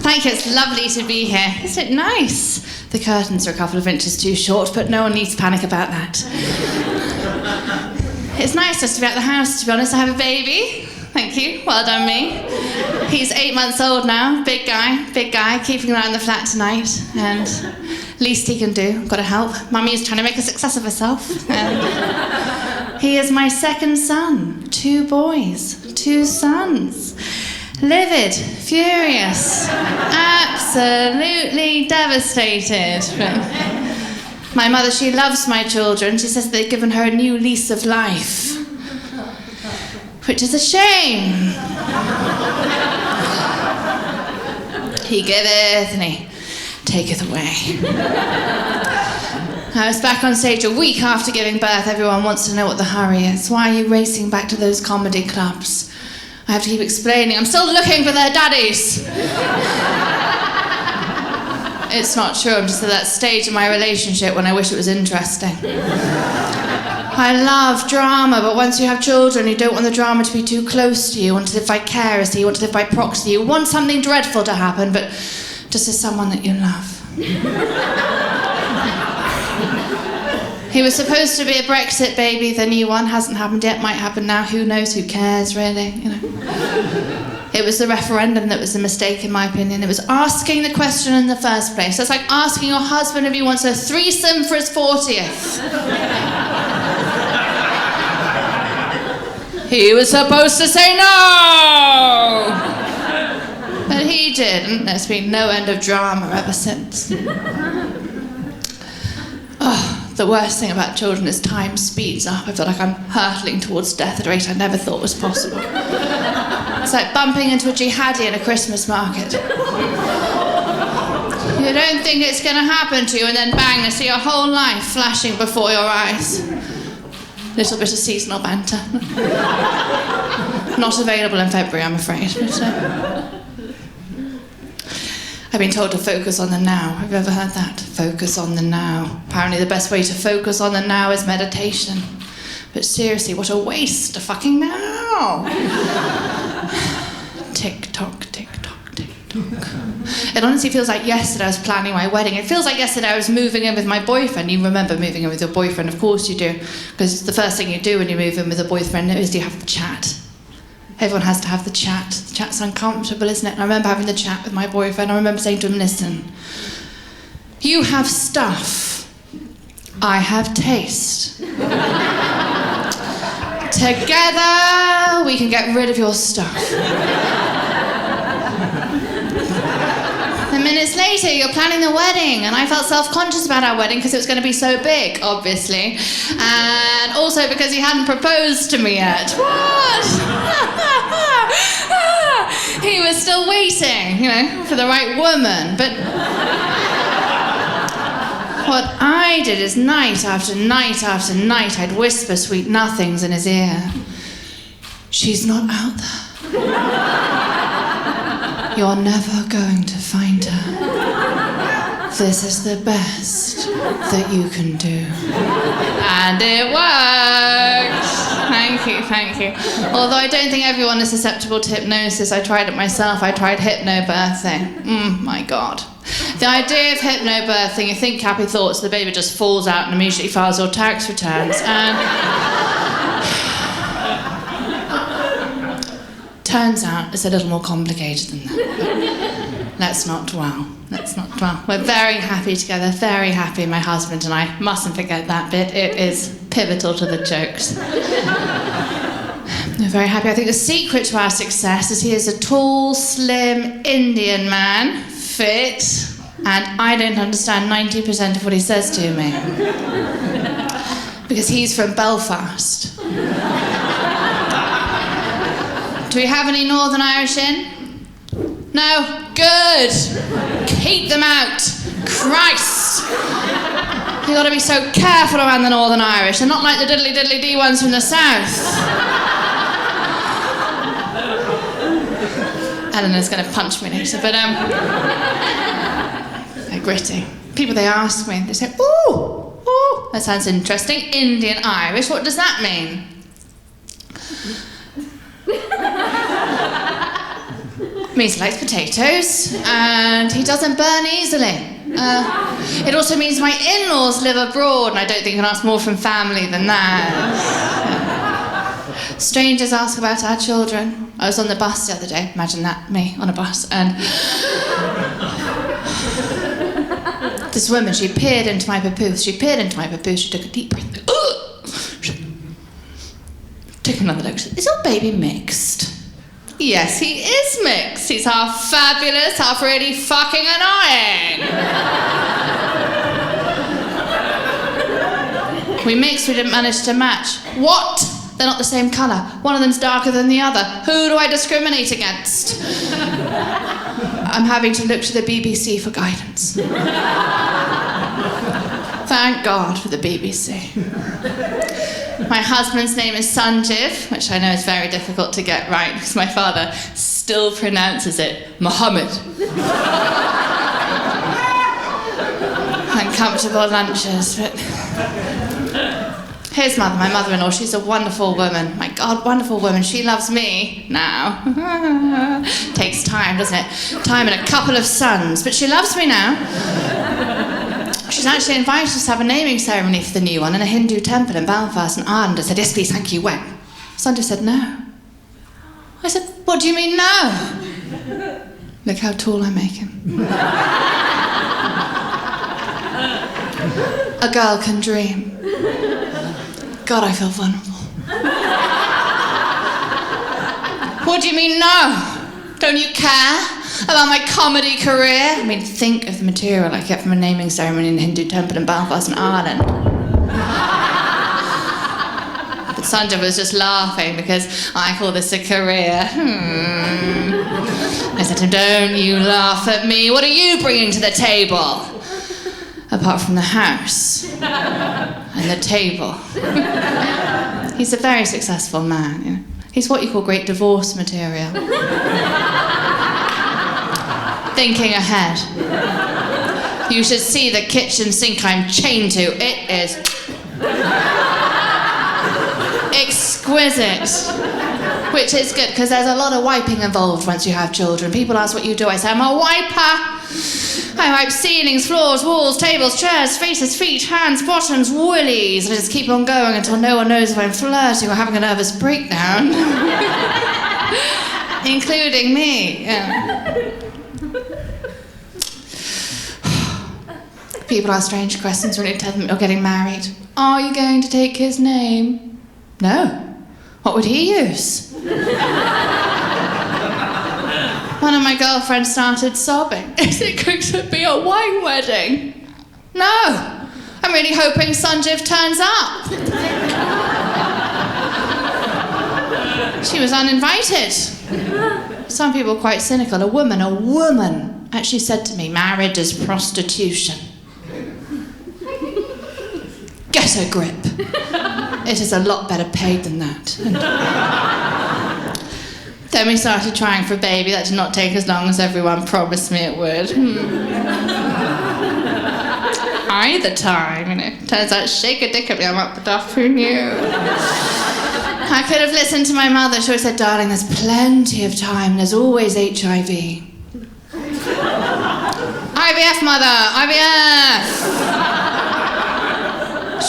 Thank you, it's lovely to be here. Isn't it nice? The curtains are a couple of inches too short, but no one needs to panic about that. It's nice just to be at the house, to be honest. I have a baby. Thank you, well done me. He's 8 months old now, big guy, keeping around the flat tonight, and least he can do, gotta help. Mummy is trying to make a success of herself. And he is my second son, 2 boys, 2 sons. Livid, furious, absolutely devastated. My mother, she loves my children. She says they've given her a new lease of life, which is a shame. He giveth and he taketh away. I was back on stage a week after giving birth. Everyone wants to know what the hurry is. Why are you racing back to those comedy clubs? I have to keep explaining, I'm still looking for their daddies. It's not true, I'm just at that stage in my relationship when I wish it was interesting. I love drama, but once you have children, you don't want the drama to be too close to you. You want to live vicariously, you want to live by proxy. You want something dreadful to happen, but just as someone that you love. He was supposed to be a Brexit baby, the new one. Hasn't happened yet, might happen now. Who knows, who cares, really, you know. It was the referendum that was the mistake, in my opinion. It was asking the question in the first place. That's like asking your husband if he wants a threesome for his 40th. He was supposed to say no! But he didn't. There's been no end of drama ever since. Oh. The worst thing about children is time speeds up. I feel like I'm hurtling towards death at a rate I never thought was possible. It's like bumping into a jihadi in a Christmas market. You don't think it's going to happen to you, and then bang, you see your whole life flashing before your eyes. Little bit of seasonal banter. Not available in February, I'm afraid. But, I've been told to focus on the now. Have you ever heard that? Focus on the now. Apparently the best way to focus on the now is meditation. But seriously, what a waste of fucking now. Tick tock, tick tock, tick tock. It honestly feels like yesterday I was planning my wedding. It feels like yesterday I was moving in with my boyfriend. You remember moving in with your boyfriend, of course you do. Because the first thing you do when you move in with a boyfriend is you have the chat. Everyone has to have the chat. The chat's uncomfortable, isn't it? And I remember having the chat with my boyfriend. I remember saying to him, listen, you have stuff. I have taste. Together, we can get rid of your stuff. And minutes later, you're planning the wedding, and I felt self-conscious about our wedding because it was going to be so big, obviously. And also because he hadn't proposed to me yet. What? He was still waiting, you know, for the right woman. But what I did is night after night after night, I'd whisper sweet nothings in his ear. She's not out there. You're never going to find her. This is the best that you can do. And it worked. Thank you. Although I don't think everyone is susceptible to hypnosis. I tried it myself. I tried hypnobirthing. My God. The idea of hypnobirthing, you think happy thoughts, the baby just falls out and immediately files your tax returns. And turns out it's a little more complicated than that. But let's not dwell. We're very happy together, very happy, my husband and I. Mustn't forget that bit. It is pivotal to the jokes. We're very happy. I think the secret to our success is he is a tall, slim Indian man, fit, and I don't understand 90% of what he says to me. Because he's from Belfast. Do we have any Northern Irish in? No? Good! Keep them out! Christ! You gotta be so careful around the Northern Irish. They're not like the diddly-diddly-dee ones from the south. Eleanor's gonna punch me later, but they're gritty. People, they ask me, they say, ooh, that sounds interesting. Indian Irish, what does that mean? means he likes potatoes, and he doesn't burn easily. It also means my in-laws live abroad, and I don't think you can ask more from family than that. Strangers ask about our children. I was on the bus the other day, imagine that, me on a bus, and this woman, she peered into my papoose, she took a deep breath, took another look, she said, "Is your baby mixed?" Yes, he is mixed. He's half fabulous, half really fucking annoying. We mixed, we didn't manage to match. What? They're not the same colour. One of them's darker than the other. Who do I discriminate against? I'm having to look to the BBC for guidance. Thank God for the BBC. My husband's name is Sanjiv, which I know is very difficult to get right because my father still pronounces it Muhammad. Uncomfortable lunches, but... His mother, my mother-in-law, she's a wonderful woman. My God, wonderful woman. She loves me now. Takes time, doesn't it? Time and a couple of sons, but she loves me now. She's actually invited us to have a naming ceremony for the new one in a Hindu temple in Belfast, and Ireland. I said, "Yes, please, thank you, when?" Sanjay said, "No." I said, "What do you mean, no?" Look how tall I make him. A girl can dream. God, I feel vulnerable. What do you mean, no? Don't you care about my comedy career? I mean, think of the material I get from a naming ceremony in a Hindu temple in Belfast in Ireland. But Sanjay was just laughing because I call this a career. I said to him, "Don't you laugh at me. What are you bringing to the table?" Apart from the house and the table. He's a very successful man. You know? He's what you call great divorce material. Thinking ahead. You should see the kitchen sink I'm chained to. It is exquisite. Which is good, because there's a lot of wiping involved once you have children. People ask what you do. I say, "I'm a wiper. I wipe ceilings, floors, walls, tables, chairs, faces, feet, hands, bottoms, woolies." And I just keep on going until no one knows if I'm flirting or having a nervous breakdown. Including me. Yeah. People ask strange questions when you tell them you're getting married. "Are you going to take his name?" "No. What would he use?" One of my girlfriends started sobbing. "Is it going to be a wine wedding?" "No. I'm really hoping Sanjiv turns up." She was uninvited. Some people are quite cynical. A woman actually said to me, "Marriage is prostitution." Get a grip. It is a lot better paid than that. Then we started trying for a baby. That did not take as long as everyone promised me it would. Either time, you know. Turns out, shake a dick at me, I'm up the duff, who knew? I could have listened to my mother. She always said, "Darling, there's plenty of time. There's always HIV. IVF, mother, IVF.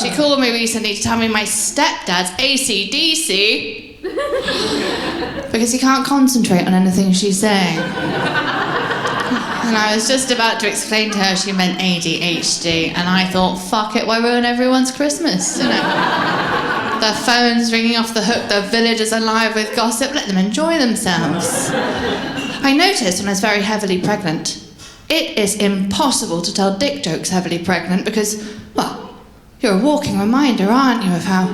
She called me recently to tell me my stepdad's AC/DC because he can't concentrate on anything she's saying. And I was just about to explain to her she meant ADHD, and I thought, fuck it, why ruin everyone's Christmas, you know? The phone's ringing off the hook, the village is alive with gossip, let them enjoy themselves. I noticed when I was very heavily pregnant, it is impossible to tell dick jokes heavily pregnant because, well, you're a walking reminder, aren't you, of how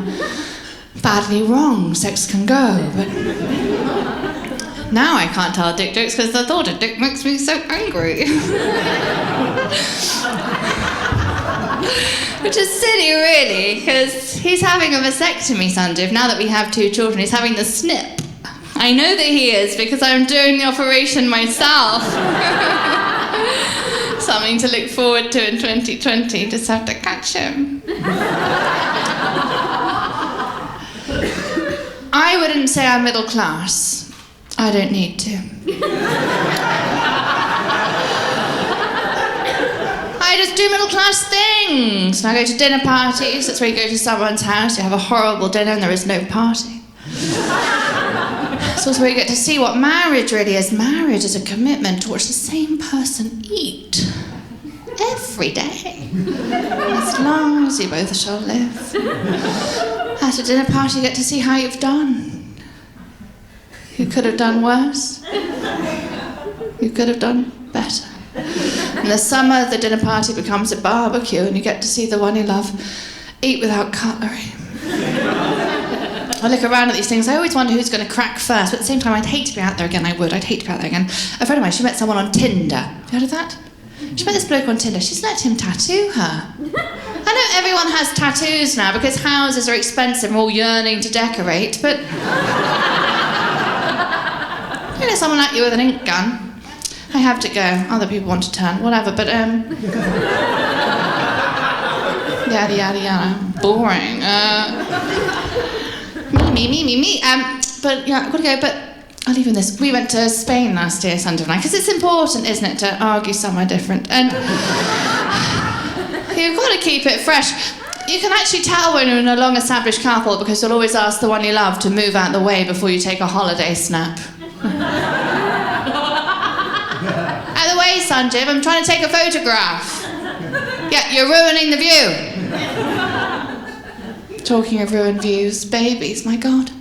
badly wrong sex can go. But now I can't tell dick jokes because the thought of dick makes me so angry. Which is silly, really, because he's having a vasectomy, Sanjiv. Now that we have 2 children, he's having the snip. I know that he is because I'm doing the operation myself. Something to look forward to in 2020. Just have to catch him. I wouldn't say I'm middle class. I don't need to. I just do middle-class things. And I go to dinner parties. That's where you go to someone's house, you have a horrible dinner and there is no party. It's also where you get to see what marriage really is. Marriage is a commitment to watch the same person eat every day, as long as you both shall live. At a dinner party, you get to see how you've done. You could have done worse. You could have done better. In the summer, the dinner party becomes a barbecue, and you get to see the one you love eat without cutlery. I look around at these things, I always wonder who's going to crack first, but at the same time, I'd hate to be out there again. I'd hate to be out there again. A friend of mine, she met someone on Tinder. Have you heard of that? She met this bloke on Tinder. She's let him tattoo her. I know everyone has tattoos now because houses are expensive and we're all yearning to decorate, but... you know, someone at you with an ink gun. I have to go. Other people want to turn. Whatever, but, yada, yada, yada. Boring. Me. But, yeah, I've got to go, but... I'll leave in this. We went to Spain last year, Sunday night, because it's important, isn't it, to argue somewhere different. And you've got to keep it fresh. You can actually tell when you're in a long-established couple because you'll always ask the one you love to move out the way before you take a holiday snap. Out of the way, Sanjeev, I'm trying to take a photograph. Yeah, you're ruining the view. Talking of ruined views, babies, my God.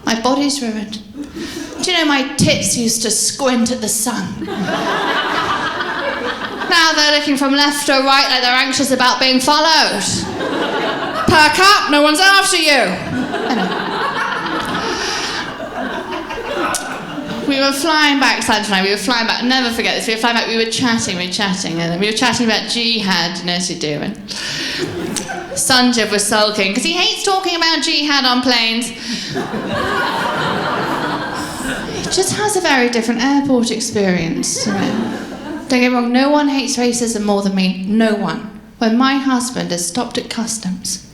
My body's ruined. Do you know my tits used to squint at the sun? Now they're looking from left to right like they're anxious about being followed. Perk up, no one's after you. Anyway. We were flying back, Sanjay and I, I'll never forget this, we were chatting, and we were chatting about jihad, you know, as you do, and Sanjeev was sulking, because he hates talking about jihad on planes. Just has a very different airport experience. You know. Don't get me wrong, no one hates racism more than me. No one. When my husband is stopped at customs,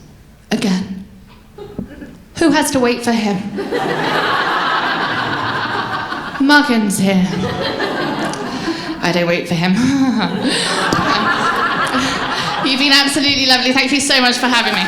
again, who has to wait for him? Muggins here. I don't wait for him. You've been absolutely lovely. Thank you so much for having me.